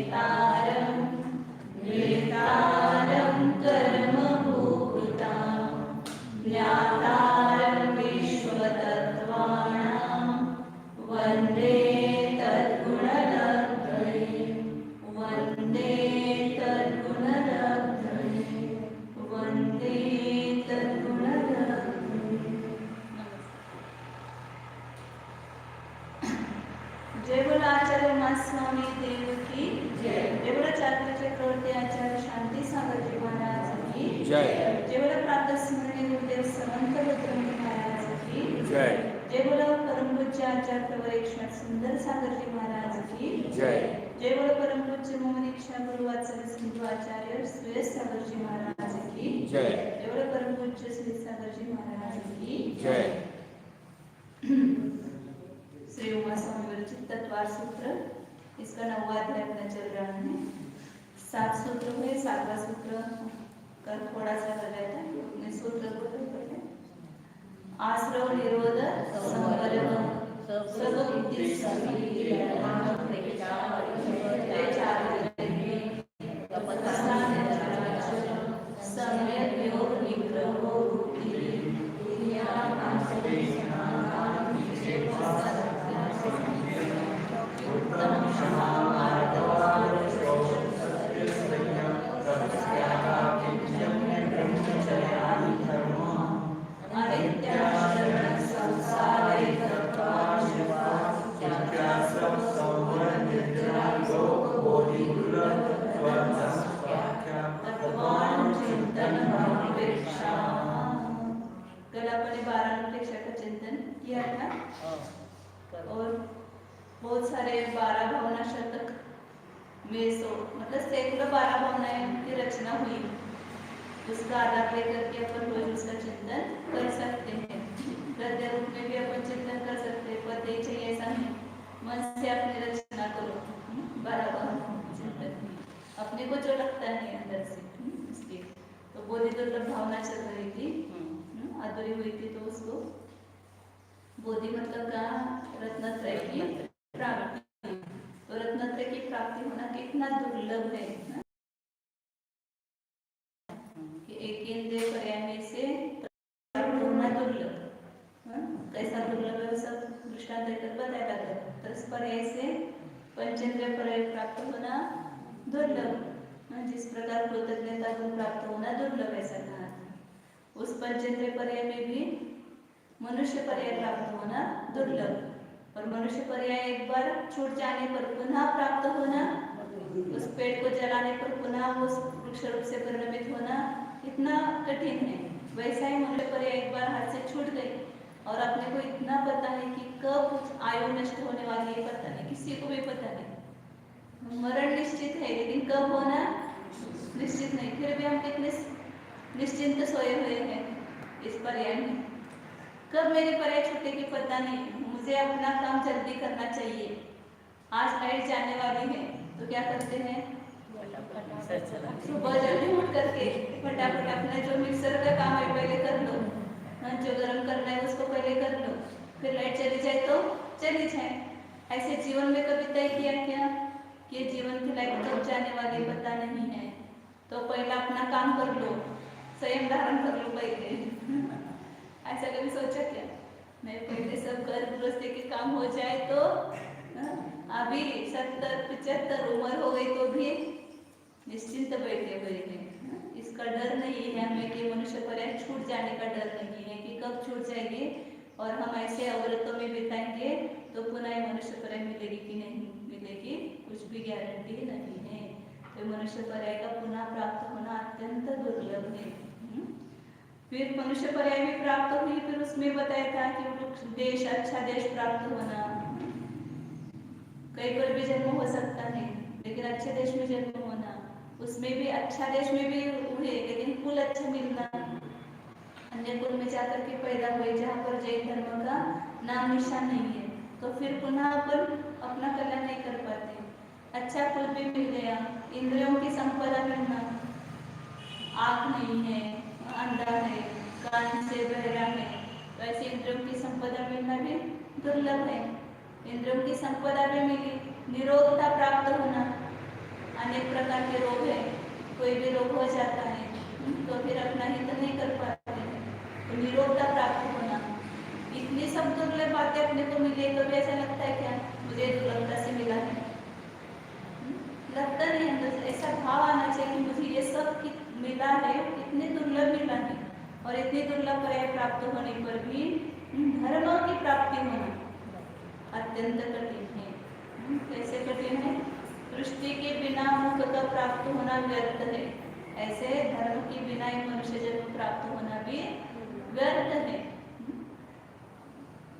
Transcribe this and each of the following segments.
नेतारं कर्मभूतां ज्ञातारं विश्वतत्त्वानां वन्दे तद्गुणलब्धये वन्दे तद्गुणलब्धये वन्दे तद्गुणलब्धये। जय बोलो आचार्य उमा स्वामी देव की जय। जय बोलो चाक्र चक्रवर्ती आचार्य शांति सागर जी महाराज की जय। जय बोलो प्रातः स्मरणीय गुरुदेव समंत रुद्रमणि महाराज की जय। जय बोलो परम पूज्य आचार्य प्रवर एकनाथ सुंदर सागर जी महाराज की जय। जय बोलो परम पूज्य मोहन दीक्षा गुरु वात्सल्य सिंधु आचार्य सुरेश सागर जी महाराज की जय। जय बोलो परम पूज्य श्री सागर जी महाराज की जय। श्री उमा स्वामी विरचित तत्वार सूत्र, इसका 9वां अध्याय अपना चल रहा है। 7 सूत्र हुए, 7वां सूत्र का थोड़ा सा रह जाता है, अपने सूत्र को पढ़ते हैं। आश्रव निरोध संवरण सब बुद्धि सम्यक योग निग्रहो किया था और बहुत सारे 12 भावना शतक में मतलब सैकड़ों 12 भावनाएं की रचना हुई। उसका आधार लेकर के अपन रोज उसका चिंतन कर सकते हैं। गद्य रूप में भी अपन चिंतन कर सकते हैं। पते चाहिए ऐसा नहीं, मन से अपनी रचना करो। 12 भावना चिंतन अपने को जो लगता है अंदर से इसलिए तो बोधि दुर्लभ भावना चल रही थी, अधूरी हुई थी, तो उसको बोधि मतलब का रत्नत्रय की प्राप्ति। तो रत्नत्रय की प्राप्ति होना कितना दुर्लभ है कि एक इंद्रिय पर्याय में से प्राप्त होना दुर्लभ। कैसा दुर्लभ है सब दृष्टांत देकर बताया था। दस पर्याय से पंचेंद्रिय पर्याय प्राप्त होना दुर्लभ, जिस प्रकार कृतज्ञता गुण प्राप्त होना दुर्लभ ऐसा कहा था। उस पंचेंद्रिय पर्याय में भी मनुष्य पर्याय प्राप्त होना दुर्लभ, और मनुष्य पर्याय एक बार छूट जाने पर पुनः प्राप्त होना, उस पेड़ को जलाने पर पुनः उस वृक्ष रूप से परिणमित होना इतना कठिन है। वैसा ही मनुष्य पर्याय एक बार हाथ से छूट गई और अपने को इतना पता है कि कब आयु नष्ट होने वाली है पता नहीं, किसी को भी पता नहीं। मरण निश्चित है लेकिन कब होना निश्चित नहीं। फिर भी हम कितने निश्चिंत सोए हुए हैं इस पर्याय में। कब मेरी पर्याय छूटेगी पता नहीं, मुझे अपना काम जल्दी करना चाहिए। आज लाइट जाने वाली है तो क्या करते हैं, सुबह जल्दी उठ करके फटाफट अपना जो मिक्सर का काम है पहले कर लो, जो गर्म करना है उसको पहले कर लो, फिर लाइट चली जाए तो चली जाए। ऐसे जीवन में कभी तय किया क्या कि जीवन की लाइट कब जाने वाली पता नहीं है, तो पहला अपना काम कर लो, संयम धारण कर लो पहले। ऐसा कभी सोचा क्या? नहीं, पहले सब घर गृहस्थी के काम हो जाए तो अभी 70-75 उम्र हो गई तो भी निश्चिंत बैठे हुए हैं। इसका डर नहीं है हमें कि मनुष्य पर्याय छूट जाने का डर नहीं है कि कब छूट जाएगी और हम ऐसे अवरतों में बिताएंगे तो पुनः मनुष्य पर्याय मिलेगी कि नहीं मिलेगी, कुछ भी गारंटी नहीं है। तो मनुष्य पर्याय का पुनः प्राप्त होना अत्यंत दुर्लभ है। फिर मनुष्य पर्याय भी प्राप्त हुई, फिर उसमें बताया था कि देश, अच्छा देश प्राप्त होना। कई बार भी जन्म हो सकता है लेकिन अच्छे देश में जन्म होना, उसमें भी अच्छा देश में भी हुए लेकिन कुल अच्छा मिलना। अन्य कुल में जाकर के पैदा हुए जहाँ पर जैन धर्म का नाम निशान नहीं है तो फिर पुनः अपन अपना कल्याण नहीं कर पाते। अच्छा कुल भी मिल गया, इंद्रियों की संपदा मिलना, आँख नहीं है, अंधा है, कान से बहरा है, तो ऐसे इंद्रियों की संपदा मिलना भी दुर्लभ है। इंद्रियों की संपदा भी मिली, निरोधता प्राप्त होना, अनेक प्रकार के रोग है, कोई भी रोग हो जाता है तो फिर अपना हित नहीं कर पाते हैं, तो निरोगता प्राप्त होना, इतनी सब दुर्लभ बातें अपने को मिले तो भी ऐसा लगता है क्या मुझे दुर्लभता से मिला है? लगता नहीं, अंदर ऐसा भाव आना चाहिए कि मुझे ये सब मिला है, इतने दुर्लभ मिला है, और इतनी दुर्लभ पर्याय प्राप्त होने पर भी धर्म की प्राप्ति होना अत्यंत कठिन है। कैसे कठिन है? दृष्टि के बिना मुख का प्राप्त होना व्यर्थ है, ऐसे धर्म के बिना एक मनुष्य जन्म प्राप्त होना भी व्यर्थ है।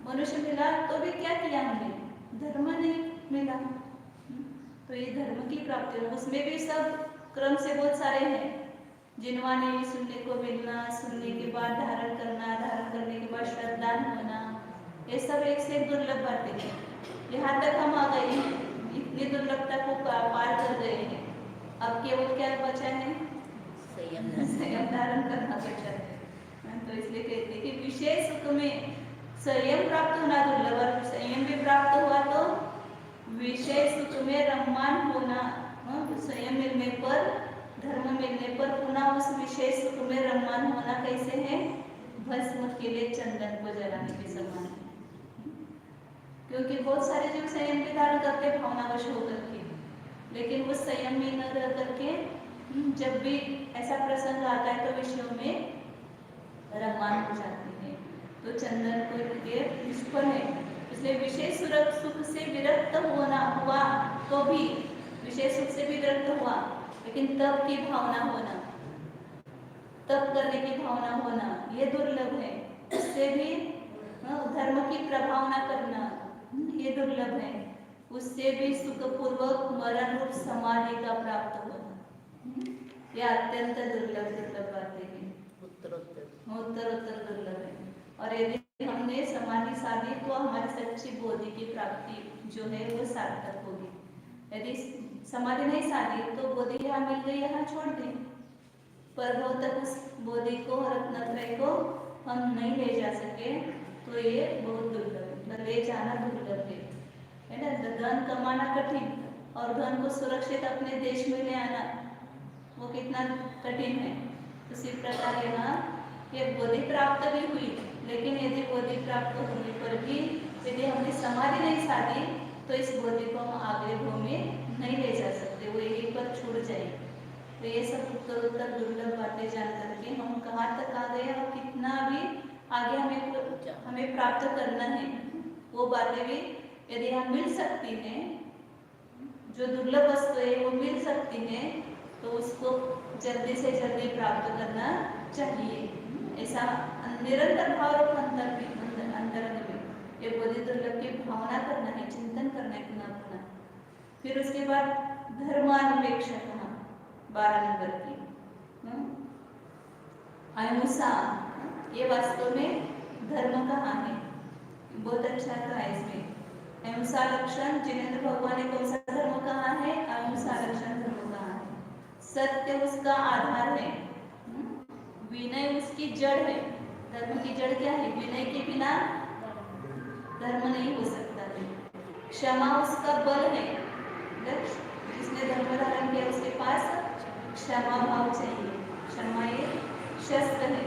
मनुष्य मिला तो भी क्या किया हमने? धर्म नहीं मिला, तो ये धर्म की प्राप्ति हो, उसमें भी सब क्रम से बहुत सारे हैं। जिनवाने सुनने को मिलना, सुनने के बाद धारण करना, धारण करने के बाद श्रद्धा होना, ये सब एक से एक दुर्लभ बातें हैं। यहाँ तक हम आ गए हैं, इतनी दुर्लभता को पार कर गए हैं, अब केवल क्या बचा है? संयम धारण करना बचा है। तो इसलिए कहते हैं कि विशेष सुख में संयम प्राप्त होना दुर्लभ, और संयम भी प्राप्त हुआ तो विशेष सुख में रममान होना। संयम मिलने पर, धर्म मिलने पर पुनः उस विशेष सुख में रममान होना कैसे है? भस्म के लिए चंदन को जलाने के समान है। क्योंकि बहुत सारे जीव संयम के धारण करते भावनावश होकर के, लेकिन उस संयम में न रह करके जब भी ऐसा प्रसंग आता है तो विषयों में रममान हो जाते हैं, तो चंदन को लिए निष्फल है। इसलिए विशेष सुख से विरक्त होना हुआ तो भी, विशेष सुख से भी विरक्त हुआ, लेकिन तप की भावना होना, तप करने की भावना होना, ये दुर्लभ है। उससे भी धर्म की प्रभावना करना, ये दुर्लभ है। उससे भी सुखपूर्वक मरण रूप समाधि का प्राप्त होना, ये अत्यंत दुर्लभ बातें हैं, उत्तरोत्तर दुर्लभ है। और यदि हमने समाधि साधी तो हमारी सच्ची बोधि की प्राप्ति जो है वो सार्थक होगी। यदि समाधि नहीं साधी तो बोधि यहाँ मिल गई, यहाँ छोड़ दी, पर बहुत तक उस बोधि को, रत्नत्रय को हम नहीं ले जा सके, तो ये बहुत दुर्लभ है, ले जाना दुर्लभ है ना। धन कमाना कठिन, और धन को सुरक्षित अपने देश में ले आना वो कितना कठिन है। उसी प्रकार यहाँ ये बोधि प्राप्त भी हुई, लेकिन यदि बोधि प्राप्त होने पर भी यदि हमने समाधि नहीं साधी तो इस बोधि को हम आगे में नहीं ले जा सकते, वो यहीं पर छूट जाएगी। तो ये सब उत्तरोत्तर दुर्लभ बातें जान करके हम कहाँ तक आ गए और कितना भी आगे हमें प्राप्त करना है, वो बातें भी यदि हम मिल सकती हैं, जो दुर्लभ वस्तु है वो मिल सकती है, तो उसको जल्दी से जल्दी प्राप्त करना चाहिए। ऐसा निरंतर भाव और अंतरंग में ये बोधि दुर्लभ की भावना करना है, चिंतन करना है पुनः पुनः। फिर उसके बाद धर्मानुपेक्षा कहा 12 नंबर की अहिंसा, ये वास्तव में धर्म कहाँ है? बहुत अच्छा कहा इसमें। अहिंसा लक्षण जिनेंद्र भगवान ने कौन सा धर्म कहा है? अहिंसा लक्षण धर्म कहा है। सत्य उसका आधार है, विनय उसकी जड़ है। धर्म की जड़ क्या है? विनय के बिना धर्म नहीं हो सकता है। क्षमा उसका बल है, जिसने धर्म धारण किया उसके पास क्षमा भाव चाहिए। क्षमा ये शस्त्र है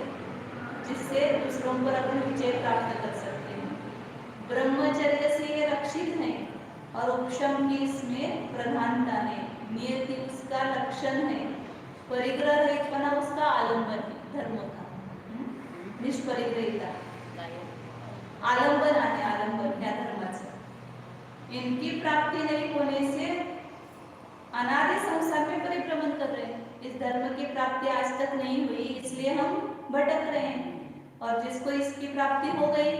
जिससे दूसरों पर अपन विजय प्राप्त कर सकते हैं। ब्रह्मचर्य से ये रक्षित है और उपशम की इसमें प्रधानता है। नियति उसका लक्षण है, परिग्रह रहितपना उसका आलंबन है धर्म का। निष्परिग्रहिता आलंबन आहे, आलंबन या धर्माचं। इनकी प्राप्ति नहीं होने से अनादि संसार में परिभ्रमण कर रहे हैं। इस धर्म की प्राप्ति आज तक नहीं हुई, इसलिए हम भटक रहे हैं। और जिसको इसकी प्राप्ति हो गई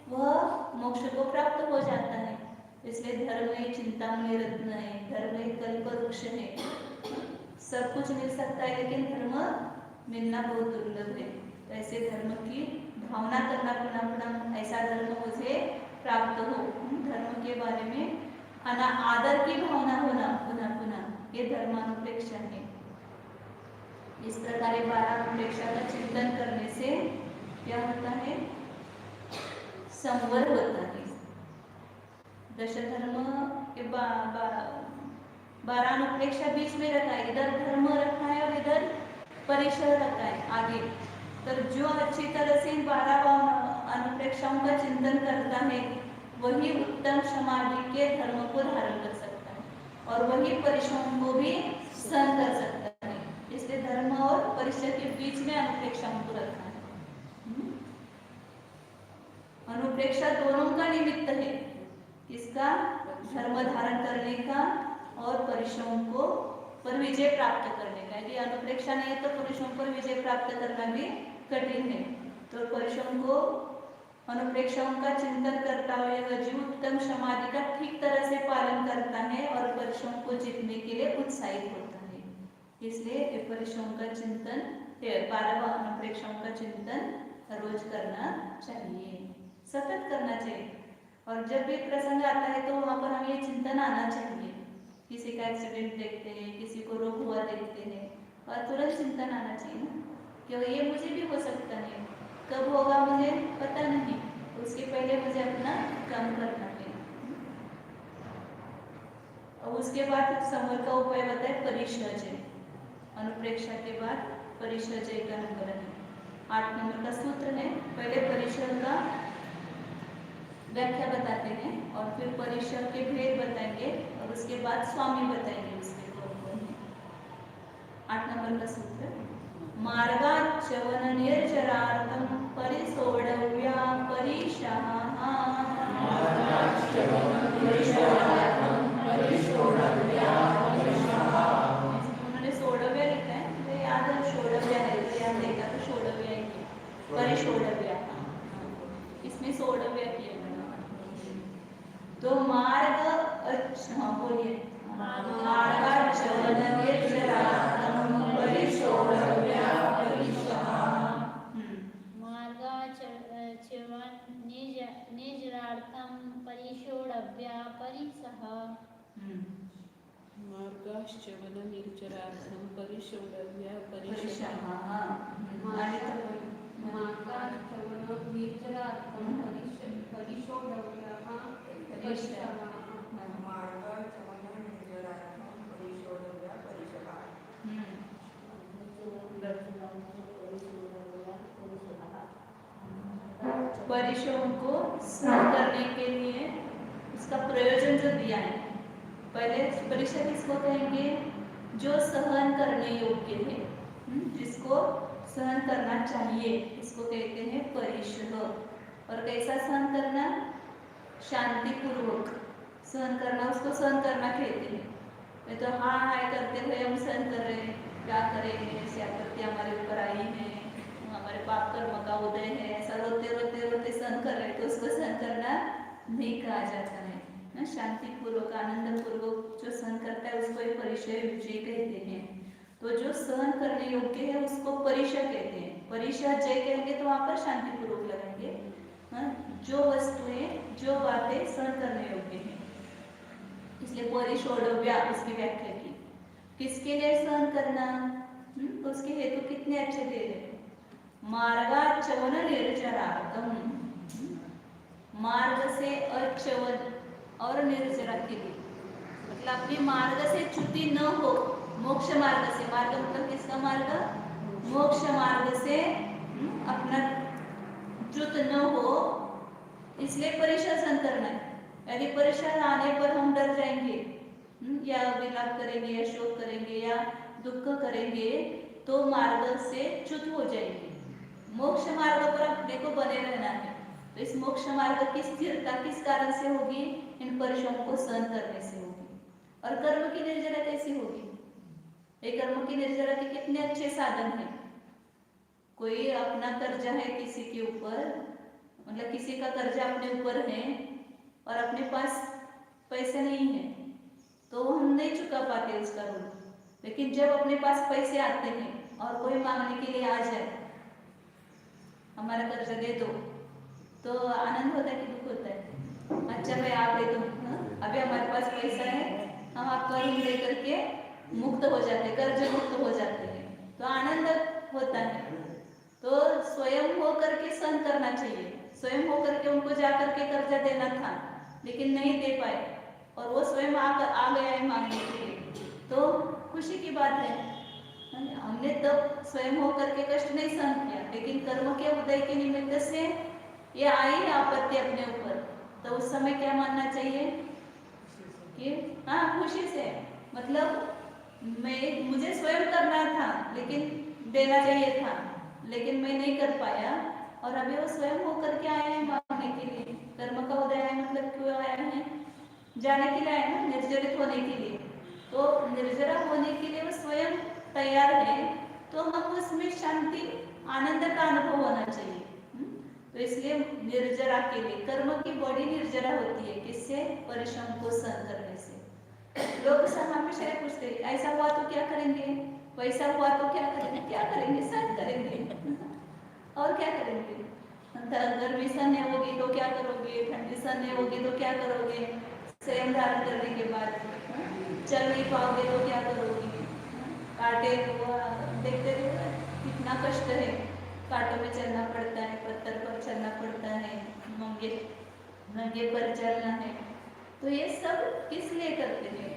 वह मोक्ष को प्राप्त हो जाता है। इसलिए धर्म एक चिंतामणि रत्न है, धर्म एक कल्पवृक्ष है। सब कुछ मिल सकता है लेकिन धर्म मिलना बहुत दुर्लभ है। तो ऐसे धर्म की भावना करना पुनः पुनः, ऐसा धर्म मुझे प्राप्त हो। धर्म के बारे में आदर की भावना होना पुनः पुनः, ये धर्मानुप्रेक्षा है। इस प्रकार 12 अनुप्रेक्षा का चिंतन करने से क्या होता है? संवर होता है। दशधर्म के 12 अनुप्रेक्षा बीच में रखा है, इधर धर्म रखा है और इधर परिसर रखा है आगे। तो जो अच्छी तरह से इन 12 अनुप्रेक्षाओं का चिंतन करता है वही उत्तम समाधि के धर्म को धारण कर सकता है और वही परिश्रम को भी सहन कर सकता है। इसलिए धर्म और परिसर के बीच में अनुप्रेक्षाओं को रखा है। अनुप्रेक्षा दोनों का निमित्त है, किसका? धर्म धारण करने का और परिश्रम को पर विजय प्राप्त करने का। यदि अनुप्रेक्षा नहीं है तो परिश्रम पर विजय प्राप्त करना भी कठिन है। तो परिश्रम को अनुप्रेक्षाओं का चिंतन करता हुआ यह जीव उत्तम समाधि का ठीक तरह से पालन करता है और परिश्रम को जीतने के लिए उत्साहित होता है। इसलिए परिश्रम का चिंतन 12 अनुप्रेक्षाओं का चिंतन रोज करना चाहिए, सतत करना चाहिए। और जब भी प्रसंग आता है तो वहाँ पर हमें चिंतन आना चाहिए। किसी का एक्सीडेंट देखते हैं, किसी को रोग हुआ देखते हैं और तुरंत चिंतन आना चाहिए ना कि ये मुझे भी हो सकता है, कब होगा मुझे पता नहीं, उसके पहले मुझे अपना काम करना है। और उसके बाद समर का उपाय बताए परिसर्जय। अनुप्रेक्षा के बाद परिसर्जय का नंबर है 8 नंबर का सूत्र है। पहले परिसर का व्याख्या बताते हैं और फिर परिसर के भेद बताएंगे और उसके बाद स्वामी बताएंगे उसके कौन है। 8 नंबर का सूत्र मार्गाच्चवन निर्जरार्थम परिसोढव्या परिशः। उन्होंने सोढव्या लिखा है, तो याद है सोढव्या है, याद देखा तो सोढव्या ही है, परिसोढव्या। इसमें सोढव्या किया तो मार्ग। अच्छा बोलिए। मार्गाच्चवन निर्जरार्थम परिसोढव्या परिशः। मार्गाच्चवन निर्जरार्थम परिसोढव्या परिशः। मार्गाच्चवन निर्जरार्थम परिसोढव्या परिशः। मार्गाच्चवन निर्जरार्थम परिसोढव्या परिश्रम को सहन करने के लिए उसका प्रयोजन जो दिया है। पहले परिश्रम किसको कहेंगे? जो सहन करने योग्य है, जिसको सहन करना चाहिए, इसको कहते हैं परिश्रम। और कैसा सहन करना? शांति पूर्वक सहन करना, उसको सहन करना कहते हैं। नहीं तो हाँ हाय करते हुए हम सहन कर रहे हैं, क्या करेंगे, ऐसी आपत्ति हमारे ऊपर आई है, हमारे पाप कर्म का उदय है, ऐसा रोते रोते रोते सहन कर रहे हैं, तो उसको सहन करना नहीं कहा जाता है ना। शांति पूर्वक आनंद पूर्वक जो सहन करता है उसको एक परिचय विजय कहते हैं। तो जो सहन करने योग्य है उसको परिचय कहते हैं। परिचय जय कहेंगे तो वहाँ पर शांति पूर्वक लगाएंगे। जो वस्तुएं जो बातें सहन करने योग्य है, इसलिए परिसोढव्या उसकी व्याख्या की। किसके लिए सहन करना? तो उसके हेतु कितने अच्छे दे रहे। मार्गाच्चवन निर्जरार्थम, मार्ग से अच्चवन और निर्जरा के लिए, मतलब अपने मार्ग से च्युति न हो, मोक्ष मार्ग से। मार्ग मतलब किसका मार्ग? मोक्ष मार्ग से अपना च्युत न हो, इसलिए परीक्षा सहन करना है। यदि परीक्षा आने पर हम डर जाएंगे या विलाप करेंगे या शोक करेंगे या दुख करेंगे तो मार्ग से च्युत हो जाएंगे। मोक्ष मार्ग पर अपने को बने रहना है। तो इस मोक्ष मार्ग की स्थिरता किस कारण से होगी? इन परिश्रम को सहन करने से होगी। और कर्म की निर्जरा कैसी होगी? ये कर्म की निर्जरा के कितने अच्छे साधन हैं। कोई अपना कर्जा है किसी के ऊपर, मतलब किसी का कर्जा अपने ऊपर है और अपने पास पैसे नहीं है तो हम नहीं चुका पाते उसका ऋण। लेकिन जब अपने पास पैसे आते हैं और कोई मांगने के लिए आ जाए, हमारा कर्जा दे दो, तो आनंद होता है कि दुख होता है? अच्छा भाई आप दे दो, अभी हमारे पास पैसा है, हम आपका ऋण लेकर के मुक्त हो जाते हैं, कर्ज मुक्त हो जाते हैं, तो आनंद होता है। तो स्वयं हो करके सहन करना चाहिए। स्वयं हो करके उनको जा करके कर्जा देना था लेकिन नहीं दे पाए और वो स्वयं आ गया है मांगने के लिए, खुशी की बात है। हमने तब स्वयं होकर के कष्ट नहीं सहन किया, लेकिन कर्म के उदय के निमित्त से ये आई है आपत्ति अपने ऊपर, तो उस समय क्या मानना चाहिए कि हाँ खुशी से, मतलब मुझे स्वयं करना था लेकिन देना चाहिए था, लेकिन मैं नहीं कर पाया, और अभी वो स्वयं होकर के आए हैं मांगने के लिए। कर्म का उदय है मतलब क्यों आए हैं, जाने के लिए आए ना, निर्जरित होने के लिए। तो निर्जरा होने के लिए वो स्वयं तैयार है, तो हम उसमें शांति आनंद का अनुभव होना चाहिए। तो इसलिए निर्जरा के लिए कर्म की बड़ी निर्जरा होती है, किससे, परिश्रम को सहन करने से। लोग हमेशा पूछते ऐसा हुआ तो क्या करेंगे, वैसा हुआ तो क्या करेंगे, क्या करेंगे, सहन करेंगे और क्या करेंगे। गर्मी सहन नहीं होगी तो क्या करोगे, ठंडी सहन नहीं होगी तो क्या करोगे, संयम धारण करने के बाद चल नहीं पाओगे तो क्या करोगे, कांटे देखते कितना कष्ट है, कांटों में चलना पड़ता है, पत्थर पर चलना पड़ता है, नंगे पर चलना है। तो ये सब किस लिए करते हैं,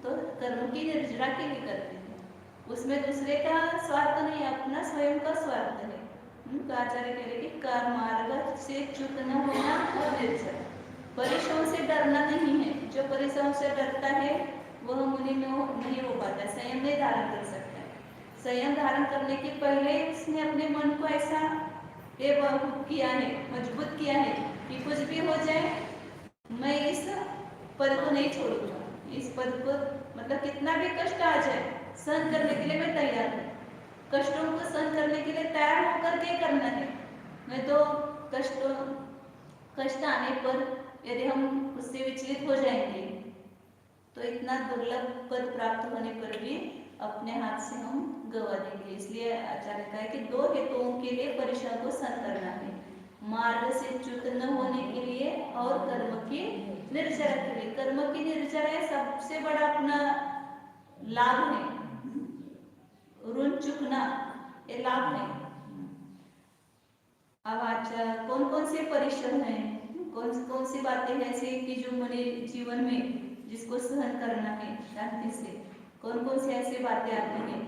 तो कर्म की निर्जरा के लिए करते हैं। उसमें दूसरे का स्वार्थ नहीं, अपना स्वयं का स्वार्थ है। तो आचार्य कह रहे कि कर्म मार्ग से च्युत न होना और निर्जर, परिश्रम से डरना नहीं है। जो परिश्रम से डरता है वह मुनि में नहीं हो पाता, संयम नहीं धारण कर सकता है। संयम धारण करने के पहले उसने अपने मन को ऐसा किया है, मजबूत किया है कि कुछ भी हो जाए मैं इस पद को नहीं छोड़ूंगा, इस पद को मतलब कितना भी कष्ट आ जाए सहन करने के लिए मैं तैयार हूँ। कष्टों को सहन करने के लिए तैयार होकर के करना है, नहीं तो कष्ट आने पर यदि हम उससे विचलित हो जाएंगे तो इतना दुर्लभ पद प्राप्त होने पर भी अपने हाथ से हम गवा देंगे। इसलिए आचार्य कहा है कि दो हेतुओं के लिए परिश्रम को सहन करना है, मार्ग से च्युत न होने के लिए और कर्म की निर्जरा के लिए। कर्म की निर्जरा सबसे बड़ा अपना लाभ है, ऋण चुकना ये लाभ है। अब आज कौन कौन से परिश्रम है, कौन कौन सी बातें ऐसी कि जो मेरे जीवन में जिसको सहन करना है शांति से, कौन कौन सी ऐसी बातें आती हैं,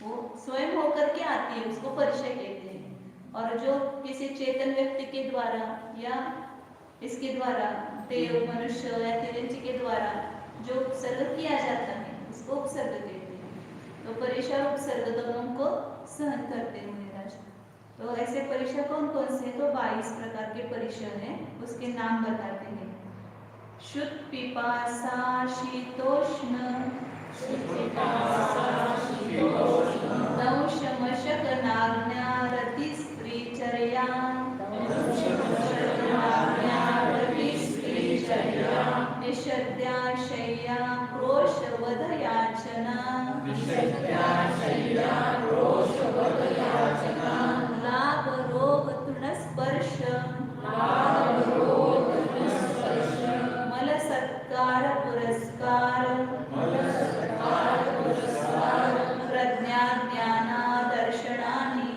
वो स्वयं होकर के आती है, उसको परिचय कहते हैं। और जो किसी चेतन व्यक्ति के द्वारा या इसके द्वारा देव मनुष्य या तिरंजी के द्वारा जो उपसर्ग किया जाता है उसको उपसर्ग कहते हैं। तो परीक्षा उपसर्ग दोनों को सहन करते हैं महाराज। तो ऐसे परीक्षा कौन कौन से, तो 22 प्रकार के परीक्षा हैं, उसके नाम बताते हैं। शुद्ध पिपासा शीतोष्ण, दंश मशक नाग्न्या रति स्त्री चर्या, निषद्या शय्या क्रोश वध याचना, लाभ रोग तृण स्पर्श, मल सत्कार पुरस्कार, प्रज्ञा ज्ञाना दर्शनानि,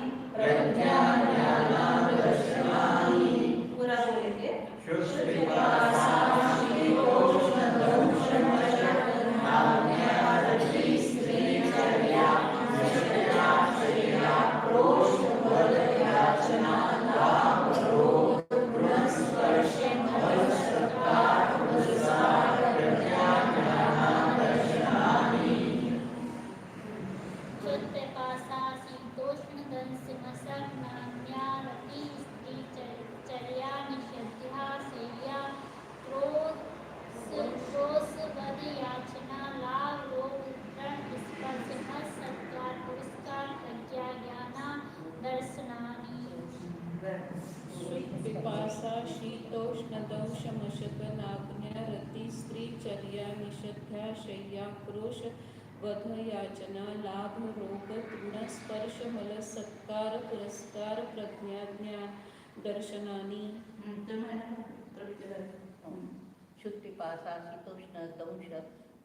पूरा बोलेंगे। पिपासा शीतोष्ण दंश मशक नाग्न्या रति स्त्री चर्या निषद्या शय्या क्रोश वध याचना लाभ रोग तृण स्पर्श मल सत्कार पुरस्कार प्रज्ञा ज्ञान दर्शनानि। शुद्ध पिपासा शीतोष्ण दंश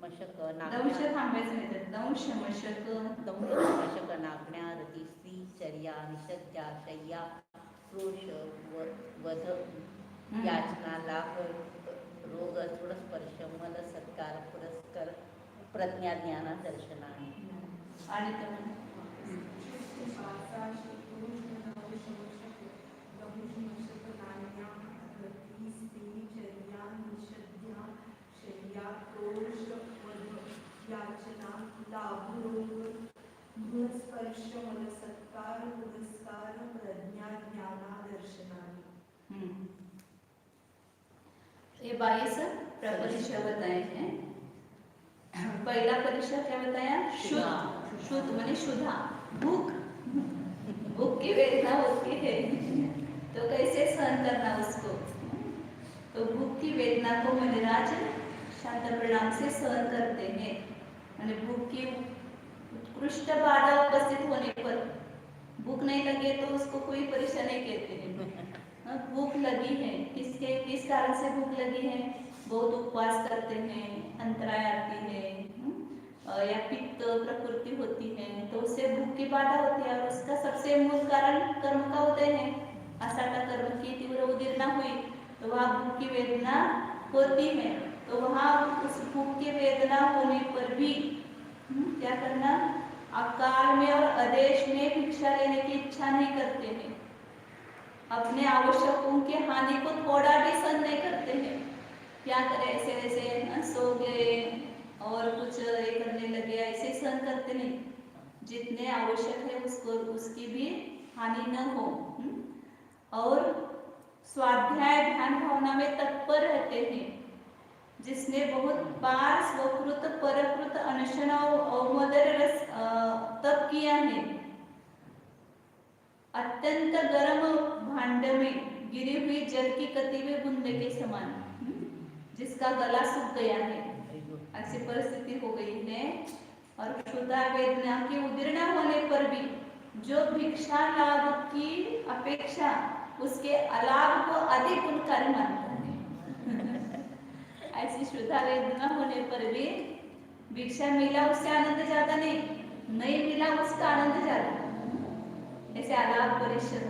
मशक दंश थांबायचं नाही तर दंश मशक, मशक नाग्न्या रती स्त्री चर्या निषद्या शय्या क्रोश वध याचना लाभ रोग तृण स्पर्श मल सत्कार पुरस्कार प्रज्ञाज्ञानदर्शनानि आणि तर ये 22 प्रपरिशद बताए हैं। पहला परिशद क्या बताया? शुद्ध। शुद्ध माने शुद्धा। भूख, भूख की वेदना होती है तो कैसे सहन करना उसको? तो भूख की वेदना को मुनिराज शांत परिणाम से सहन करते हैं। माने भूख की उत्कृष्ट बाधा उपस्थित होने पर, भूख नहीं लगे तो उसको कोई परेशानी कहते हैं। भूख लगी है, किस कारण से भूख लगी है? बहुत उपवास करते हैं, अंतराय आती है, या पित्त प्रकृति होती है तो उससे भूख की बाधा होती है। और उसका सबसे मूल कारण कर्म का उदय है। असाटा कर्म की तीव्र उदीर्णा हुई तो वहाँ भूख की वेदना होती है। तो वहाँ उस भूख की वेदना होने पर भी क्या करना? अकाल में और आदेश में भिक्षा लेने की इच्छा नहीं करते हैं। अपने आवश्यकों की हानि को थोड़ा भी सहन नहीं करते हैं। क्या करें, ऐसे ऐसे सो गए और कुछ ये करने लगे, ऐसे सहन करते नहीं। जितने आवश्यक है उसको उसकी भी हानि न हो। और स्वाध्याय ध्यान भावना में तत्पर रहते हैं। जिसने बहुत बार स्वकृत परकृत अनशन और अवमदर रस तप किया है, अत्यंत गर्म भांड में गिरी हुई जल की कती हुई बूंद के समान, जिसका गला सूख गया है, ऐसी परिस्थिति हो गई है। और क्षुधा वेदना की उदीर्णा होने पर भी जो भिक्षा लाभ की अपेक्षा उसके अलाभ को अधिक गुणकारी मानता है। ऐसी क्षुधा वेदना होने पर भी भिक्षा मिला उससे आनंद ज्यादा नहीं मिला उसका आनंद ज्यादा। ऐसे अलाभ परिषद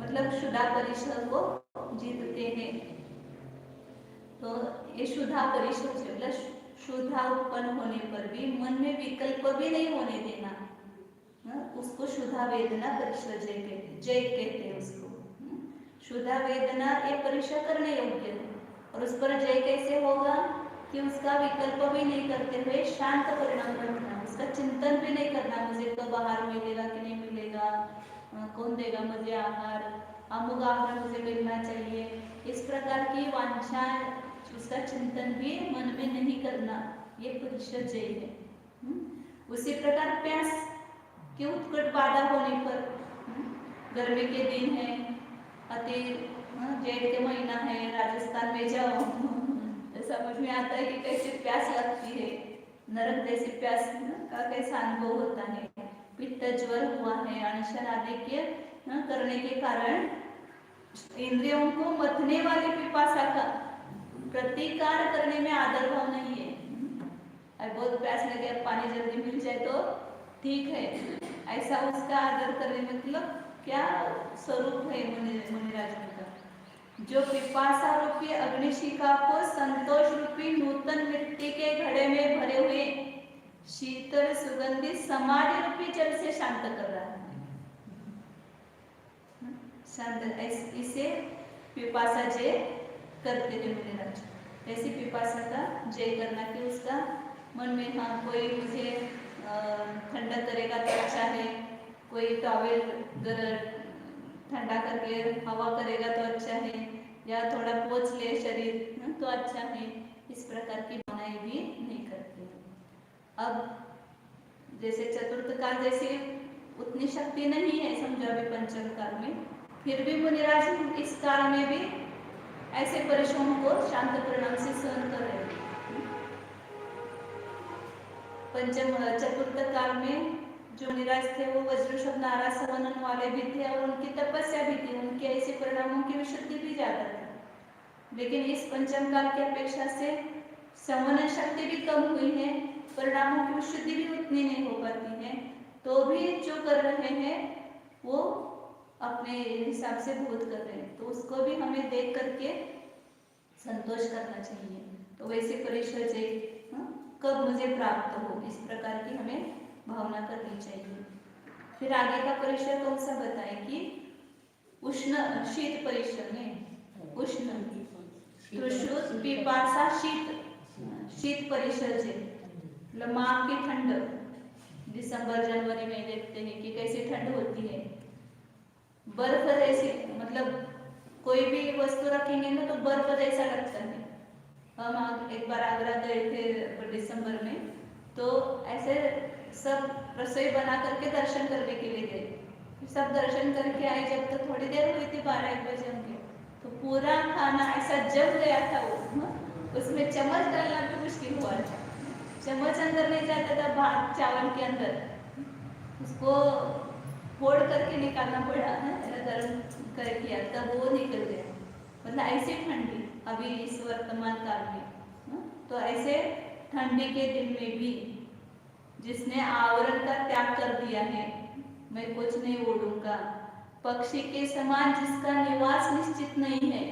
मतलब क्षुधा परिषद को जीतते हैं। तो ये क्षुधा परिषद से मतलब क्षुधा उत्पन्न होने पर भी मन में विकल्प भी नहीं होने देना, उसको क्षुधा वेदना परिषद जय कहते हैं उसको। क्षुधा वेदना ये परीक्षा करने योग्य है। और उस पर जय कैसे होगा? कि उसका विकल्प भी नहीं करते हुए शांत परिणाम रखना, उसका चिंतन भी नहीं करना मुझे कब आहार मिलेगा कि नहीं मिलेगा, कौन देगा मुझे आहार, अमुक आहार मुझे मिलना चाहिए, इस प्रकार की वांछा उसका चिंतन भी मन में नहीं करना, ये परिषद जय है। उसी प्रकार प्यास की उत्कट बाधा होने पर, गर्मी के दिन है, अति जेठ के महीना है, राजस्थान में जाओ तो समझ में आता है कि कैसे प्यास लगती है, नरक जैसी प्यास का कैसा अनुभव होता है। पित्त ज्वर हुआ है, अनशन आदि के करने के कारण इंद्रियों को मथने वाली पिपासा का प्रतिकार करने में आदर भाव नहीं है। बहुत प्यास लगे, पानी जल्दी मिल जाए तो ठीक है, ऐसा उसका आदर करने में मतलब क्या स्वरूप है मुनिराज का। जो पिपासा रूपी अग्निशिखा को संतोष रूपी नूतन मिट्टी के घड़े में भरे हुए शीतल सुगंधित समाधि रूपी जल से शांत कर रहा है। शांत इसे पिपासा जय करते थे मुनिराज। ऐसी पिपासा का जय करना कि उसका मन में हाँ कोई मुझे ठंडा करेगा तो अच्छा है, कोई टॉवेल ठंडा करके हवा करेगा तो अच्छा है, या थोड़ा पोंछ ले शरीर तो अच्छा है, इस प्रकार की भावनाएं भी नहीं करते। अब जैसे चतुर्थ काल जैसे उतनी शक्ति नहीं है समझो अभी पंचम काल में, फिर भी मुनिराज इस काल में भी ऐसे परेशानों को शांत परिणाम से सहन कर रहे हैं। पंचम चतुर्थ काल में जो मुनिराज थे वो वज्रशब्द नारा सवनन वाले भी थे और उनकी तपस्या भी थी, उनके ऐसे परिणामों की विशुद्धि भी ज्यादा थी। लेकिन इस पंचम काल की अपेक्षा से संवनन शक्ति भी कम हुई है, परिणामों की विशुद्धि भी उतनी नहीं हो पाती है, तो भी जो कर रहे हैं वो अपने हिसाब से बहुत कर रहे हैं, तो उसको भी हमें देख करके संतोष करना चाहिए। तो वैसे परिषद कब मुझे प्राप्त हो, इस प्रकार की हमें भावना करनी चाहिए। फिर आगे का परिसर कौन सा बताए कि उष्ण शीत परिसर में उष्ण तृषुत पिपासा शीत शीत परिसर से मतलब माघ की ठंड, दिसंबर जनवरी में देखते हैं कि कैसी ठंड होती है। बर्फ जैसी, मतलब कोई भी वस्तु रखेंगे ना तो बर्फ जैसा लगता है। हम एक बार आगरा गए थे दिसंबर में, तो ऐसे सब रसोई बना करके दर्शन करने के लिए गए। सब दर्शन करके आए, जब तक थोड़ी देर हुई थी 12-1 बजे होंगे, तो पूरा खाना ऐसा जम गया था वो, उसमें चम्मच डालना भी मुश्किल हुआ था। चम्मच अंदर नहीं जाता था भात चावल के अंदर, उसको फोड़ करके निकालना पड़ा, गर्म कर किया तब वो निकल गया। मतलब ऐसी ठंडी अभी इस वर्तमान काल में, तो ऐसे ठंडी के दिन में भी जिसने आवरण का त्याग कर दिया है, मैं कुछ नहीं ओढ़ूंगा, पक्षी के समान जिसका निवास निश्चित नहीं है,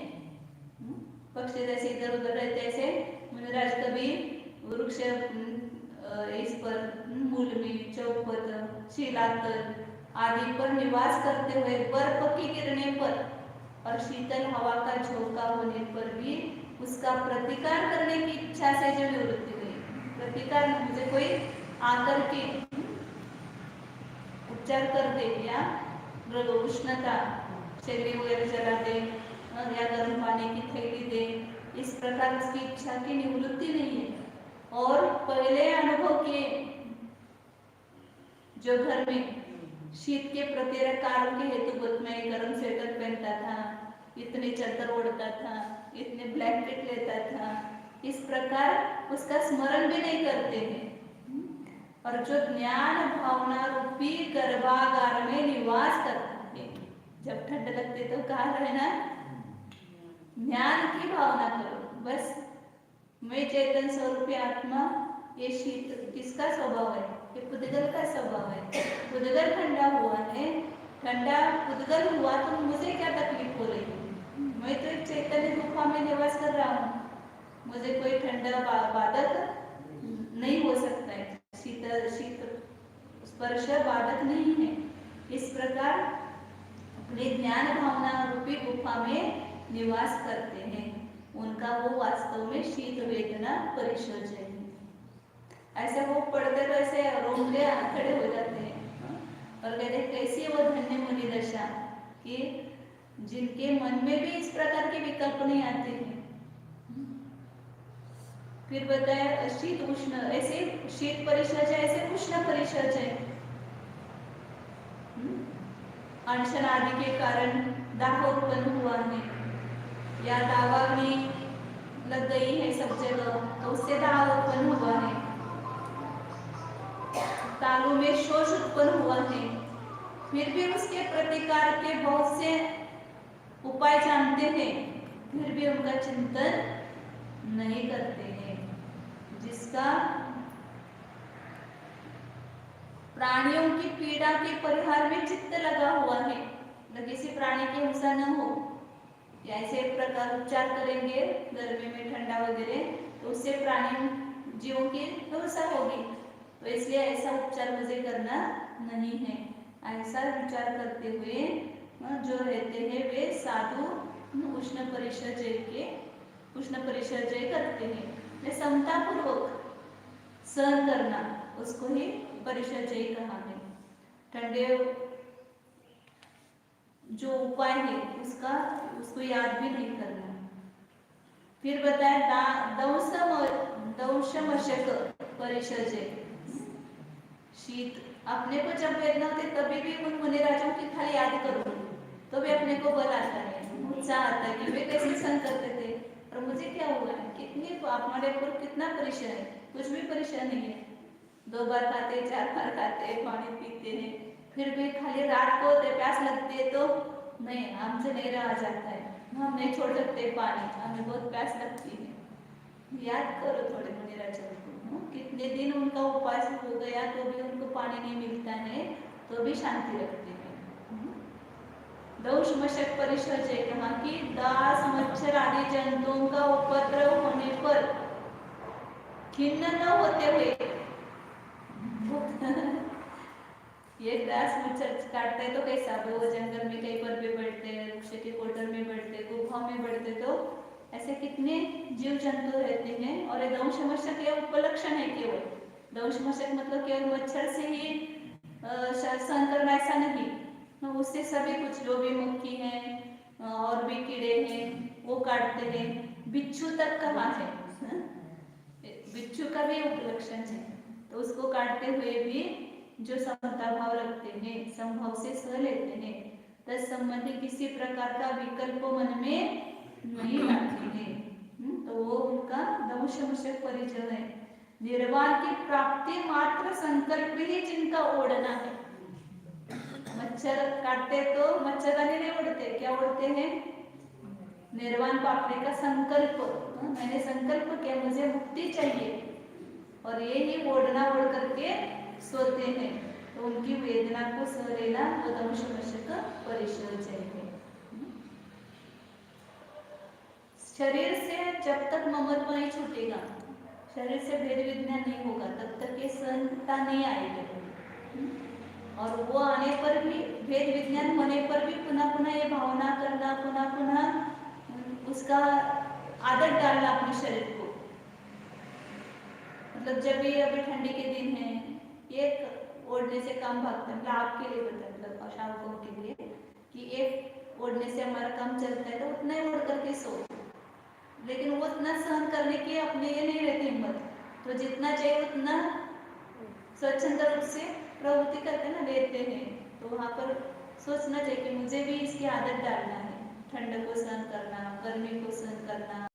पक्षी जैसे इधर उधर रहते ऐसे मुनिराज कभी वृक्ष इस पर मूलमी चौपत शिलातल आदि पर निवास करते हुए बर्फ की गिरने पर और शीतल हवा का झोंका होने पर भी उसका प्रतिकार करने की इच्छा से जो निवृत्ति हुई, प्रतिकार मुझे कोई आकर के उपचार कर दे या उष्णता शरीर वगैरह जला दे या गर्म पानी की थैली दे, इस प्रकार उसकी इच्छा की निवृत्ति नहीं है। और पहले अनुभव के जो घर में शीत के प्रतिकार के हेतु में गर्म स्वेटर पहनता था, इतने चादर ओढ़ता था, इतने ब्लैंकेट लेता था, इस प्रकार उसका स्मरण भी नहीं करते हैं। और जो ज्ञान भावना रूपी गर्भागार में निवास करता है, जब ठंड लगती तो कहा रहना, ज्ञान की भावना करो, बस मैं चैतन्य स्वरूपी आत्मा, ये शीत किसका स्वभाव है, ये पुद्गल का स्वभाव है। पुद्गल ठंडा हुआ है, ठंडा पुद्गल हुआ तो मुझे क्या तकलीफ हो रही है, मैं तो एक चैतन्य गुफा में निवास कर रहा हूँ, मुझे कोई ठंडा बाधक नहीं हो सकता है, शीत स्पर्श बाधक नहीं है। इस प्रकार अपने ज्ञान भावना रूपी गुफा में निवास करते हैं, उनका वो वास्तव में शीत वेदना परिशोच है। ऐसे वो पढ़ते तो ऐसे रोंगटे खड़े हो जाते हैं और कहते कैसी वो धन्य मुनि दशा कि जिनके मन में भी इस प्रकार के विकल्प नहीं आते हैं। फिर बताया शीत उष्ण, ऐसे शीत परिशोच है, ऐसे उष्ण परिशोच है। अनशन आदि के कारण दाह उत्पन्न हुआ है या दावाग्नि लग गई है सब जगह, तो उससे दाह उत्पन्न हुआ है। तालु में शोष उत्पन्न हुआ है, फिर भी उसके प्रतिकार के बहुत से उपाय जानते हैं, फिर भी उनका चिंतन नहीं करते हैं। जिसका प्राणियों की पीड़ा के परिहार में चित्त लगा हुआ है, किसी प्राणी की हिंसा न हो, या ऐसे प्रकार उपचार करेंगे गर्मी में ठंडा वगैरह, तो उससे प्राणियों जीवों की हिंसा होगी, तो इसलिए ऐसा उपचार मुझे करना नहीं है। ऐसा विचार करते हुए जो रहते हैं वे साधु उष्ण परिचर्या करते हैं। वे समता पूर्वक सहन करना, उसको ही परिचर्या कहा है। ठंडे जो उपाय है उसको याद भी नहीं करना। फिर बताया दंशमशक परिचर्या, शीत अपने को जब वेदना होती तभी भी उन मुनि राजाओं की खाली याद करो तो भी अपने को बल आता है, उत्साह आता है कि वे कैसे सहन करते थे और मुझे क्या हुआ है, कितनी हमारे ऊपर कितना परेशान है, कुछ भी परेशान नहीं है। 2 बार खाते 4 बार खाते पानी पीते हैं, फिर भी खाली रात को प्यास लगती है तो नहीं, हमसे नहीं रहा जाता है, हम नहीं छोड़ सकते पानी, हमें बहुत प्यास लगती है। याद करो थोड़े मुनि राजाओं को, कितने दिन उनका उपवास हो गया तो भी उनको पानी नहीं मिलता है, तो भी शांति रखते हैं। दंशमशक परिचर्या कहा कि दास मच्छर आदि जंतुओं का उपद्रव होने पर खिन्न न होते हुए ये ग्रास मच्छर काटते हैं तो कैसा, वो जंगल में कहीं पर भी बैठते हैं, वृक्ष के कोटर में बैठते, गुफा में बैठते, तो ऐसे कितने जीव जंतु रहते हैं। और ये दंश मशक ये उपलक्षण है केवल। दंश मशक मतलब केवल मच्छर से ही सहन करना ऐसा नहीं, उससे सभी कुछ जो भी मक्खी है और भी कीड़े हैं वो काटते हैं। बिच्छू तक कहाँ है, बिच्छू का भी उपलक्षण है, तो उसको काटते हुए भी जो समता भाव रखते हैं, संभव से सह लेते हैं, तत्संबंधी किसी प्रकार का विकल्प मन में नहीं लाते हैं, तो वो उनका दंश मशक परिचय है। निर्वाण की प्राप्ति मात्र संकल्प ही जिनका ओढ़ना है। मच्छर काटते तो मच्छरदानी नहीं उड़ते, क्या उड़ते हैं, निर्वाण पाने का संकल्प। मैंने संकल्प किया मुझे मुक्ति चाहिए, और ये ही ओढ़ना ओढ़ करके सोते हैं, तो उनकी वेदना को सह लेना वो दंश मशक परिचय चाहिए। शरीर से जब तक ममत्व नहीं छूटेगा, शरीर से भेद विज्ञान नहीं होगा, तब तक ये सहनता नहीं आएगी। और वो आने पर भी, भेद विज्ञान होने पर भी पुनः पुनः ये भावना करना, पुनः पुनः उसका आदत डालना अपने शरीर को। मतलब जब भी अभी ठंडी के दिन है, एक ओढ़ने से काम भागता है, मतलब आपके लिए बता, मतलब शाम को के लिए कि एक ओढ़ने से हमारा काम चलता है, तो उतना ही ओढ़ करके सो, लेकिन वो उतना सहन करने की अपने ये नहीं रहती हिम्मत, तो जितना चाहिए उतना स्वच्छंद रूप से प्रवृत्ति करके ना लेते हैं। तो वहाँ पर सोचना चाहिए कि मुझे भी इसकी आदत डालना है, ठंड को सहन करना, गर्मी को सहन करना,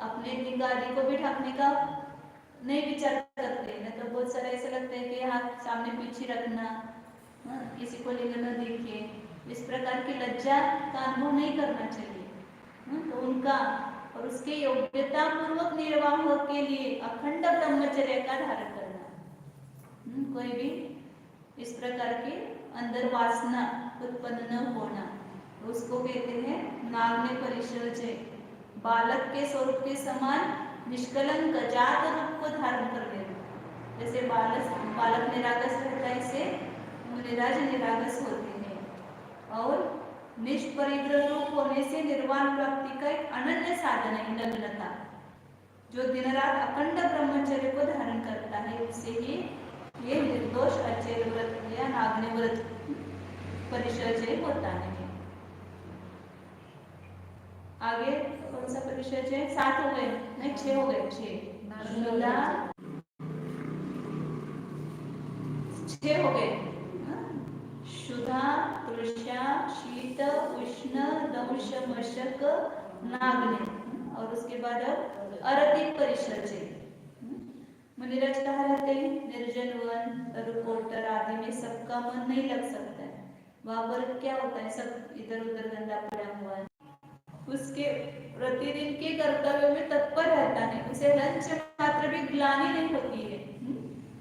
अपने लिंग आदि को भी ढकने का नहीं विचार करते हैं। तो बहुत सारे ऐसे लगता है कि हाथ सामने पीछे रखना, किसी को लिंग न दिखे, इस प्रकार की लज्जा का अनुभव नहीं करना चाहिए। तो उनका और उसके योग्यता पूर्वक निर्वाह के लिए अखंड ब्रह्मचर्य का धारण करना। कोई भी इस प्रकार के अंदर वासना उत्पन्न न होना, उसको कहते हैं नाग्ने परिचर्य। बालक के स्वरूप के समान निष्कलंक जात रूप को धारण कर लेना। जैसे बालक निरागस रहता है, ऐसे मुनिराज निरागस होते हैं। और निष्परिग्रह रूप होने से निर्वाण प्राप्ति का एक अनन्य साधन है नग्नता। जो दिन रात अखंड ब्रह्मचर्य को धारण करता है, उससे ही ये निर्दोष अचेर व्रत या नाग्न व्रत परिचर्य होता है। आगे कौन सा परिचर्य, 7 हो गए, नहीं 6 हो गए, 6 हो गए। शुद्धा, तृषा, शीत, उष्ण, दंश मशक, नाग्न, और उसके बाद अब अरति परिचर्य। मुनिराज कहाँ रहते हैं, निर्जन वन, तरुकोटर आदि में सबका मन नहीं लग सकता है। वहां पर क्या होता है, सब इधर उधर गंदा पड़ा हुआ है, उसके प्रतिदिन के कर्तव्य में तत्पर रहता है, उसे लंच मात्र भी ग्लानि नहीं होती है,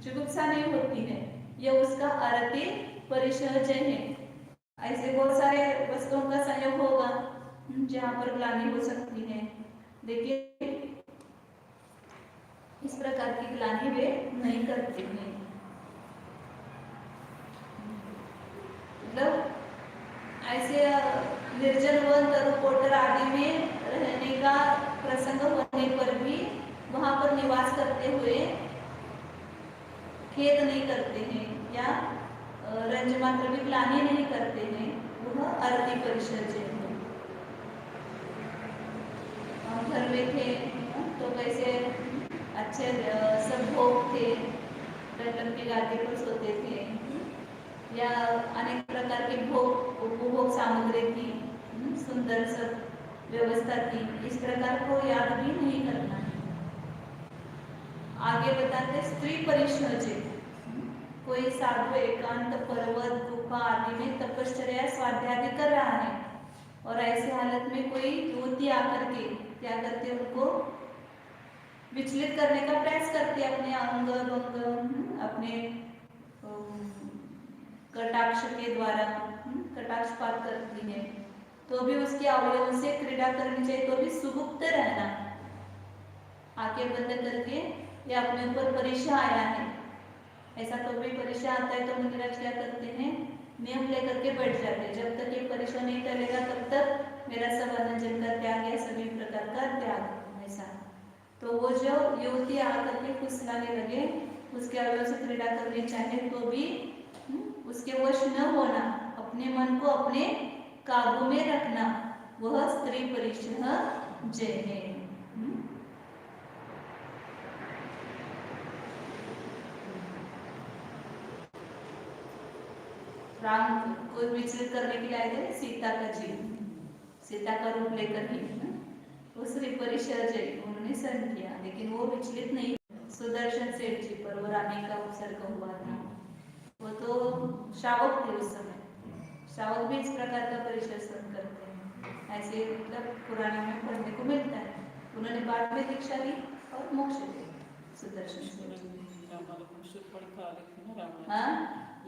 जुगुप्सा नहीं होती है, यह उसका अरति परिचर्य है। ऐसे बहुत सारे वस्तुओं का संयोग होगा जहाँ पर ग्लानि हो सकती है, देखिए इस प्रकार की ग्लानि वे नहीं करते हैं। मतलब ऐसे निर्जन वन, तरुकोटर आदि में रहने का प्रसंग होने पर भी वहां पर निवास करते हुए खेद नहीं करते हैं या रंज मात्र भी ग्लानि नहीं करते हैं, वह अरति परिचर्य है। हम घर में थे तो कैसे अच्छे सब भोग थे, रटन की गादी पर सोते थे, या अनेक प्रकार के भोग उपभोग सामग्री थी, सुंदर सब व्यवस्था थी, इस प्रकार को याद भी नहीं करना है। आगे बताते स्त्री परिचर्य। कोई साधु एकांत पर्वत गुफा आदि में तपश्चर्या स्वाध्याय कर रहा है, और ऐसे हालत में कोई युवती आकर के क्या करते, उनको विचलित करने का प्रयास करते, अपने अंग भंग, अपने कटाक्ष के द्वारा कटाक्षपात करती है, तो भी उसके अवयवों से क्रीड़ा करनी चाहिए, तो भी सुगुप्त रहना, आंखें बंद करके या अपने ऊपर परिशा आया है, ऐसा तो भी परिशा आता है तो मुनिराज क्या करते हैं, नियम लेकर के बैठ जाते हैं, जब तक ये परिशा नहीं टलेगा तब तक मेरा सब अनजन का त्याग है, सभी प्रकार का त्याग। ऐसा तो वो जो युवती आकर के फुसलाने लगे, उसके अवयव से क्रीड़ा करनी चाहे तो भी उसके वश न होना, अपने मन को अपने काबू में रखना, वह स्त्री परिशह जय है। राम को विचलित करने के लिए आए थे सीता का जीव, सीता का रूप लेकर ही वो श्री परिशह जय उन्होंने सहन किया, लेकिन वो विचलित नहीं। सुदर्शन सेठ जी पर वो रानी का उपसर्ग हुआ था, वो तो श्रावक थे उस समय, श्रावक भी इस प्रकार का परिशह सहन करते हैं, ऐसे मतलब पुराणों में पढ़ने को मिलता है। उन्होंने बाद में दीक्षा ली और मोक्ष दिया सुदर्शन सेठ जी।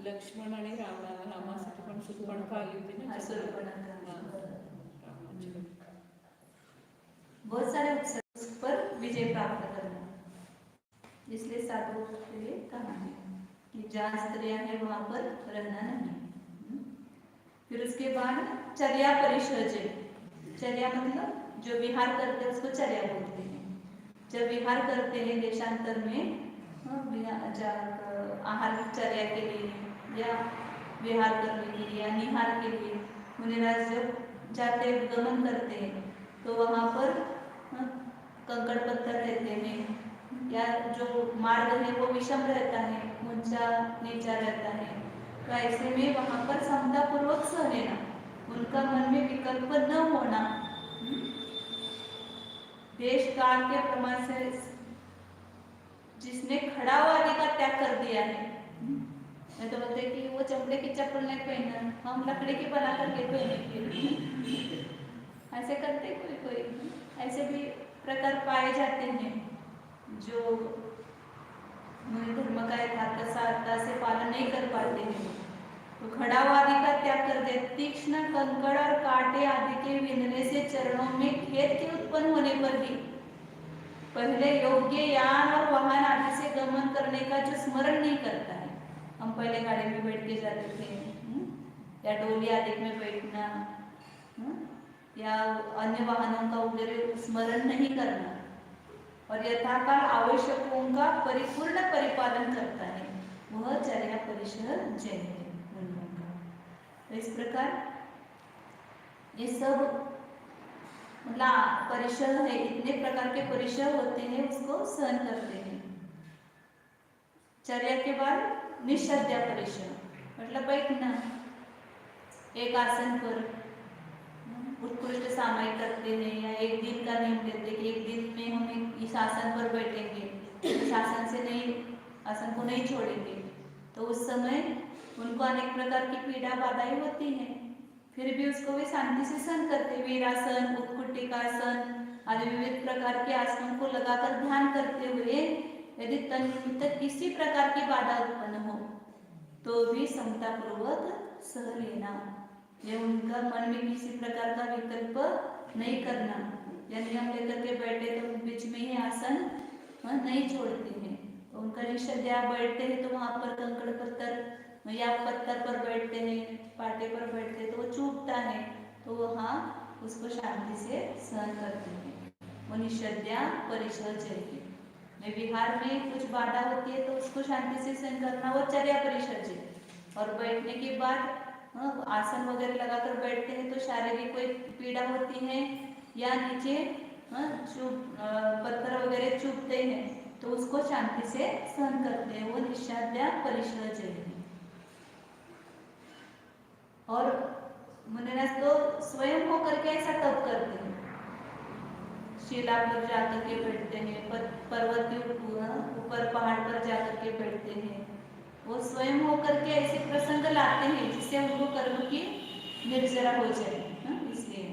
लक्ष्मण आणि रामासाठी पण शूर्पणखा आली होती ना, बहुत सारे उत्सव पर विजय प्राप्त करना, इसलिए साधु के लिए कहा है कि जहाँ स्त्रियां हैं वहां पर रहना नहीं। फिर उसके बाद चर्या परिशह जय, चर्या मतलब जो विहार करते हैं उसको चर्या बोलते हैं। जब विहार करते हैं देशांतर में आहार चर्या के लिए या विहार करने के लिए या निहार के लिए मुनिराज जब जाते गमन करते हैं तो वहाँ पर कंकड़ पत्थर रहते हैं या जो मार्ग है वो विषम रहता है, ऊंचा नीचा रहता है, तो ऐसे में वहाँ पर समता पूर्वक सह लेना, उनका मन में विकल्प न होना, देश काल के प्रमाण से जिसने खड़ा हुआ आदि का त्याग कर दिया है, मैं तो बोलते कि वो चमड़े की चप्पल नहीं पहनना, हम लकड़ी की बना करके पहनेंगे, ऐसे करते कोई कोई, ऐसे भी प्रकार पाए जाते हैं जो धर्म का यथार्थता से पालन नहीं कर पाते हैं। तो खड़ा आदि का त्याग कर दे, तीक्ष्ण कंकड़ और कांटे आदि के विंधने से चरणों में खेद के उत्पन्न होने पर भी पहले योग्य यान और वाहन आदि से गमन करने का जो स्मरण नहीं करता है, हम पहले गाड़ी में बैठ के जाते थे या डोली आदि में बैठना या अन्य वाहनों का वगैरह स्मरण नहीं करना और यथाकाल आवश्यकों का परिपूर्ण परिपालन करता है, वह चर्या परिशह जय है। तो इस प्रकार ये सब मतलब परिशह है, इतने प्रकार के परिशह होते हैं, उसको सहन करते हैं। चर्या के बाद निषद्या परिशह मतलब बैठना, एक आसन पर उत्कृष्ट सामायिक करते हैं या एक दिन का नियम देते हैं कि एक दिन में हम इस आसन पर बैठेंगे, इस आसन से नहीं, आसन को नहीं छोड़ेंगे, तो उस समय उनको अनेक प्रकार की पीड़ा बाधाएं होती हैं, फिर भी उसको वे शांति से सहन करते। वीरासन, उत्कुटिकासन आदि विविध प्रकार के आसनों को लगाकर ध्यान करते हुए यदि तन्निमित्त किसी प्रकार की बाधा उत्पन्न हो तो भी समतापूर्वक सह लेना, ये उनका मन में किसी प्रकार का विकल्प नहीं करना, या नियम लेकर के बैठे तो बीच में ही आसन नहीं छोड़ते हैं, तो उनका निषद्या बैठते हैं तो वहाँ पर कंकड़ पत्थर या पत्थर पर बैठते हैं, पाटे पर बैठते हैं तो वो चूकता है, तो वहाँ उसको शांति से सहन करते हैं, वो निषद्या परिशह जय। विहार में कुछ बाधा होती है तो उसको शांति से सहन करना, वो चर्या परिशह जय। और बैठने के बाद आसन वगैरह लगाकर बैठते हैं तो शारीरिक कोई पीड़ा होती है या नीचे पत्थर वगैरह चुभते हैं तो उसको शांति से सहन करते हैं, वो निषद्या परिशह जय। और मुनिराज तो स्वयं होकर के ऐसा तप करते हैं, शिला पर जाकर के बैठते हैं, पर्वत के ऊपर पहाड़ पर जाकर के बैठते हैं, वो स्वयं होकर के ऐसे प्रसंग लाते हैं जिससे उनको कर्म की निर्जरा हो जाए, इसलिए।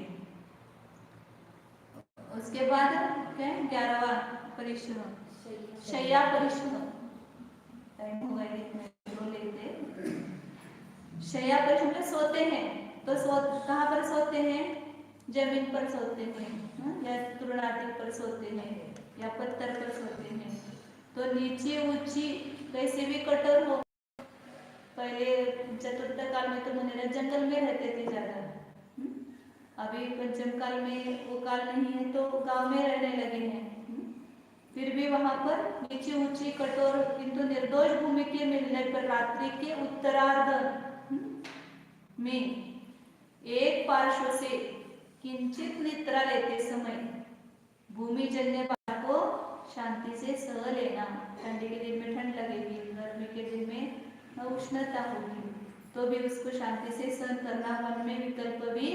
उसके बाद क्या है 11वां परिशह, शय्या परिशह। टाइम हो गया, लेते शय्या परिशह में सोते हैं तो कहाँ पर सोते हैं, जमीन पर सोते हैं या तृणादि पर सोते हैं, या पत्थर पर सोते हैं। तो नीचे ऊंची कैसे भी कठोर हो, पहले चतुर्थ काल में तो मुनिराज जंगल में रहते थे ज्यादा, अभी पंचम काल में वो काल नहीं है तो गांव में रहने लगे हैं। फिर भी वहां पर नीचे ऊंची कठोर किंतु निर्दोष भूमि के मिलने पर रात्रि के उत्तरार्ध में एक पार्श्व से किंचित निद्रा लेते समय भूमि जन्य बात को शांति से सह लेना। ठंडी के दिन में ठंड लगेगी, गर्मी के दिन में उष्णता होगी, तो भी उसको शांति से सहन करना, मन में विकल्प भी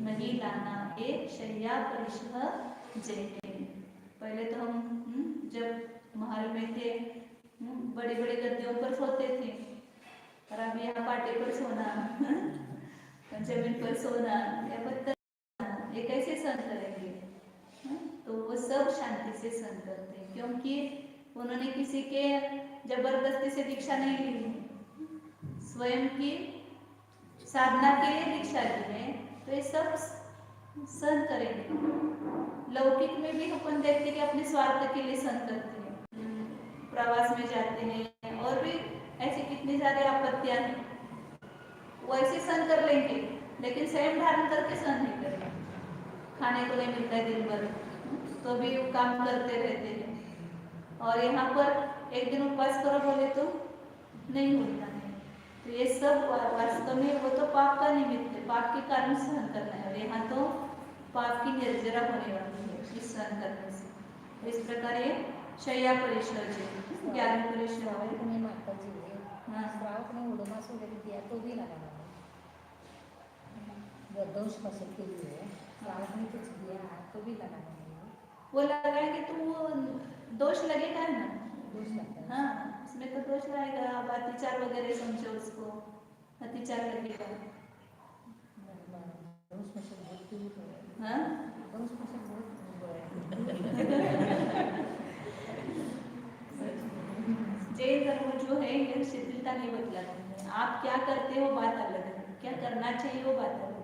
नहीं लाना। एक शय्या परिशः जयते। पहले तो हम जब महल में थे बड़े बड़े गद्दों पर सोते थे, और अब यहाँ पाटे पर सोना, जमीन पर सोना या पत्थर सोना, ये कैसे सहन करेंगे? तो वो सब शांति से सहन करते हैं, क्योंकि उन्होंने किसी के जबरदस्ती से दीक्षा नहीं ली, स्वयं की साधना के लिए दीक्षा ली है, तो ये सब सहन करेंगे। लौकिक में भी अपन देखते कि अपने स्वार्थ के लिए सहन करते हैं, प्रवास में जाते हैं और भी ऐसी कितनी सारी आपत्तियां हैं, वो ऐसे सहन कर लेंगे, लेकिन स्वयं धारण करके सहन नहीं करेंगे। खाने को नहीं मिलता है दिन भर, तो भी वो काम करते रहते हैं, और यहाँ पर एक दिन उपवास करो बोले तो नहीं होता है। तो ये सब वास्तव में वो तो पाप का निमित्त है, पाप के कारण सहन करना है, और यहाँ तो पाप की निर्जरा होने वाली है इस सहन करने से। तो इस प्रकार ये शय्या परिशः जी 11 परिशः अपने माता जी ने हाँ श्रावक ने ओडोमास वगैरह दिया तो भी लगाना है, दोष फसल के लिए श्रावक ने कुछ दिया तो भी लगाना है। वो लगाएंगे तो वो दोष लगेगा ना, दोष लगता है। हाँ उसमें तो दोष लगेगा। अब अतिचार वगैरह समझो, उसको अतिचार लगेगा। दोष फसल बहुत दूर है। हाँ दोष फसल बहुत दूर है। जैन धर्म जो है ये शिथिलता नहीं बतलाते हैं। आप क्या करते हो बात अलग है, क्या करना चाहिए वो बात अलग है।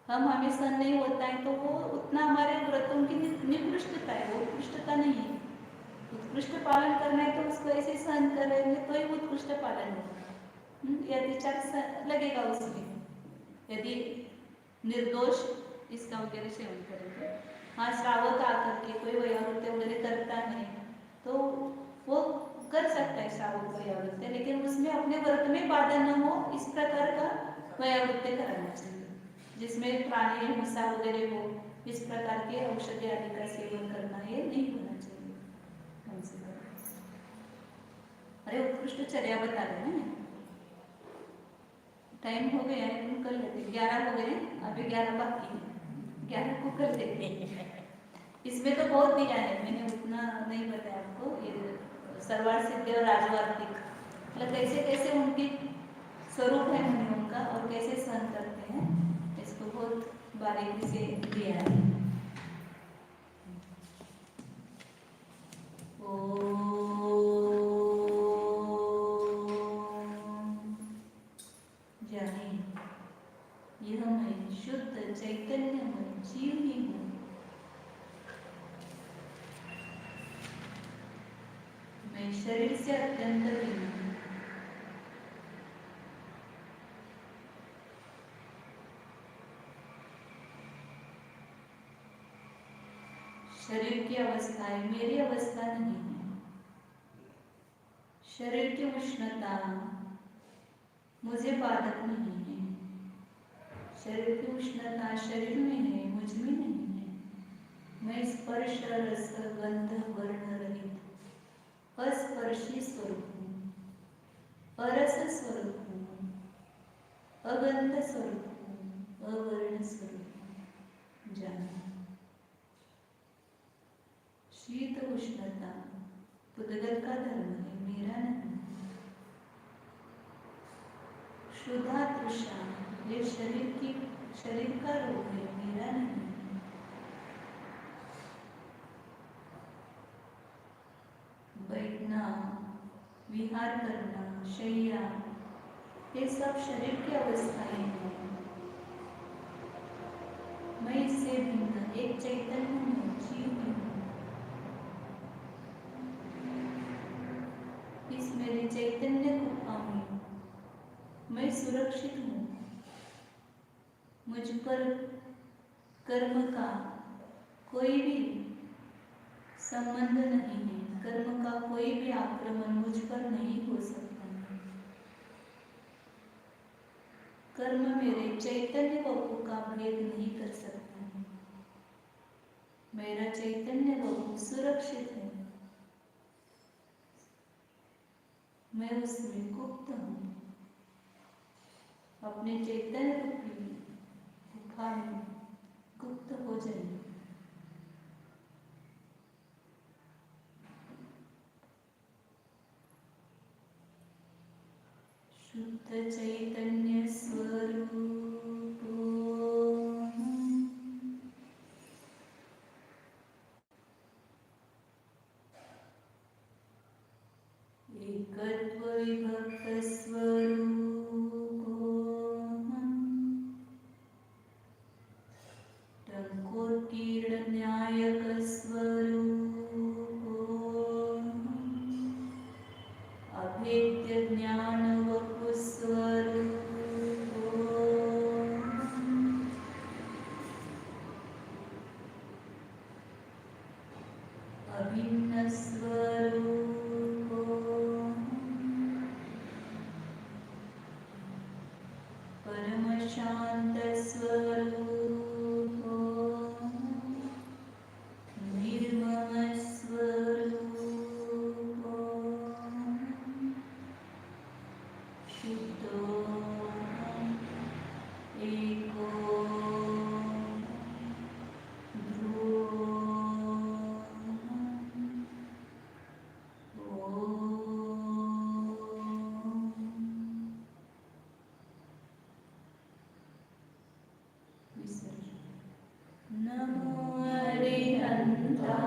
हम हमें सहन नहीं होता है तो वो उतना हमारे व्रतों की निकृष्टता है, वो उत्कृष्टता नहीं है। उत्कृष्ट पालन करना है तो उसको ऐसे सहन करेंगे तो ही उत्कृष्ट पालन होगा। यदि विचार लगेगा उसमें, यदि निर्दोष इसका वगैरह सेवन करेंगे। हाँ श्रावक आकर के कोई वैयावृत्ति वगैरह करता है तो वो कर सकता है श्रावक वैयावृत्ति, लेकिन उसमें अपने व्रत में बाधा न हो इस प्रकार का वैयावृत्ति कराना चाहिए, जिसमें प्राणी हिंसा वगैरह हो, इस प्रकार के औषधि आदि का सेवन करना ये नहीं होना चाहिए हमसे। अरे उत्कृष्ट चर्या बता रहे हैं, टाइम हो गया है, तुम कर लेते। 11 हो गए, अभी 11 बाकी है, 11 को कर लेते। इसमें तो बहुत दिया है, मैंने उतना नहीं बताया आपको। ये सर्वार्थ सिद्धि और राजवार्तिक, मतलब कैसे कैसे उनकी स्वरूप है मुनियों का और कैसे सहन करते हैं, इसको बहुत बारीकी से दिया है। जाने यह मैं शुद्ध चैतन्यमय जीव ही हूँ। मैं शरीर से अत्यंत भिन्न हूँ। शरीर की अवस्थाएं मेरी अवस्था नहीं है। शरीर की उष्णता मुझे बाधक नहीं है। शरीर की उष्णता शरीर में है, मुझ में नहीं है। मैं स्पर्श रस गंध वर्ण रहित अस्पर्शी स्वरूप हूँ, अरस स्वरूप हूँ, अगंध स्वरूप हूँ, अवर्ण स्वरूप हूँ। जाना शीत उष्णता पुद्गल का धर्म है, मेरा नहीं। क्षुधा तृषा ये शरीर का रोग है, मेरा नहीं। बैठना, विहार करना, शैया ये सब शरीर की अवस्थाएं हैं। मैं इससे भिन्न एक चैतन्य हूँ, जीव हूँ। अपने चैतन्य को पाऊं। मैं सुरक्षित हूँ। मुझ पर कर्म का कोई भी संबंध नहीं है। कर्म का कोई भी आक्रमण मुझ पर नहीं हो सकता है। कर्म मेरे चैतन्य बहू का भेद नहीं कर सकता है। मेरा चैतन्य बहू सुरक्षित है। मैं उसमें गुप्त हूँ। अपने चैतन्य रूपी गुफा में गुप्त हो जाइए। शुद्ध चैतन्य स्वरूप एकत्व विभक्त स्वरूप टंकोत्कीर्ण न्यायक स्वरूप अभेद्य ज्ञान वपु स्वरूप अभिन्न स्वरूप परम शांत स्वरूप निर्मम स्वरूप शुद्धो एको ध्रुवो नमो अरिहन्ताय